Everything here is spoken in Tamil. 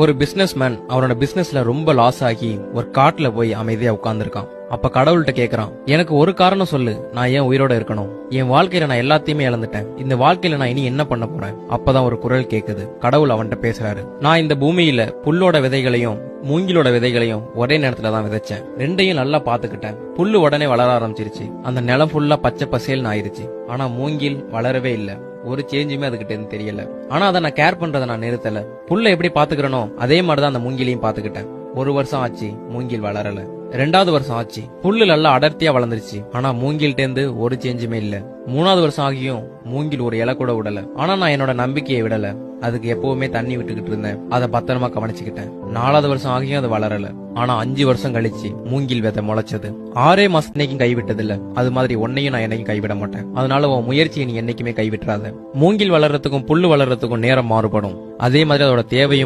ஒரு பிசினஸ்மேன் அவனோட பிசினஸ்ல ரொம்ப லாஸ் ஆகி ஒரு காட்டுல போய் அமைதியா உட்கார்ந்துருக்கான். அப்ப கடவுள்கிட்ட கேக்குறான், எனக்கு ஒரு காரணம் சொல்லு, நான் ஏன் உயிரோட இருக்கணும்? என் வாழ்க்கையில நான் எல்லாத்தையுமே இழந்துட்டேன். இந்த வாழ்க்கையில நான் இனி என்ன பண்ண போறேன்? அப்பதான் ஒரு குரல் கேக்குது. கடவுள் அவன்கிட்ட பேசுறாரு. நான் இந்த பூமியில புல்லோட விதைகளையும் மூங்கிலோட விதைகளையும் ஒரே நேரத்துல தான் விதைச்சேன். ரெண்டையும் நல்லா பாத்துக்கிட்டேன். புல்லு உடனே வளர ஆரம்பிச்சிருச்சு. அந்த நிலம் ஃபுல்லா பச்சை பசேல்னு ஆயிருச்சு. ஆனா மூங்கில் வளரவே இல்ல. ஒரு சேஞ்சுமே அதுகிட்ட இருந்து தெரியல. ஆனா அதை நான் கேர் பண்றதை நான் நிறுத்தல. புல்ல எப்படி பாத்துக்கிறனோ அதே மாதிரிதான் அந்த மூங்கிலையும் பாத்துக்கிட்டேன். ஒரு வருஷம் ஆச்சு, மூங்கில் வளரல. 2வது வருஷம் ஆச்சு, புல்லு நல்லா அடர்த்தியா வளர்ந்துருச்சு. ஆனா மூங்கில்ட்ட இருந்து ஒரு சேஞ்சுமே இல்ல. 3வது வருஷம் ஆகியும் மூங்கில் ஒரு இலை கூட விடல. ஆனா நான் என்னோட நம்பிக்கையை விடல. அதுக்கு எப்பவுமே தண்ணி விட்டுக்கிட்டு இருந்தேன். அதை பத்திரமா கவனிச்சுக்கிட்டேன். 4வது வருஷம் ஆகியும் அது வளரல. ஆனா 5 வருஷம் கழிச்சு மூங்கில் விதை முளைச்சது. 6 மாசத்துக்கும் கைவிட்டது இல்ல. அது மாதிரி உன்னையும் நான் என்னைக்கும் கைவிட மாட்டேன். அதனால உன் முயற்சியை நீ என்னைக்குமே கைவிட்டுறாத. மூங்கில் வளர்றதுக்கும் புல்லு வளர்றதுக்கும் நேரம் மாறுபடும். அதே மாதிரி அதோட தேவையும்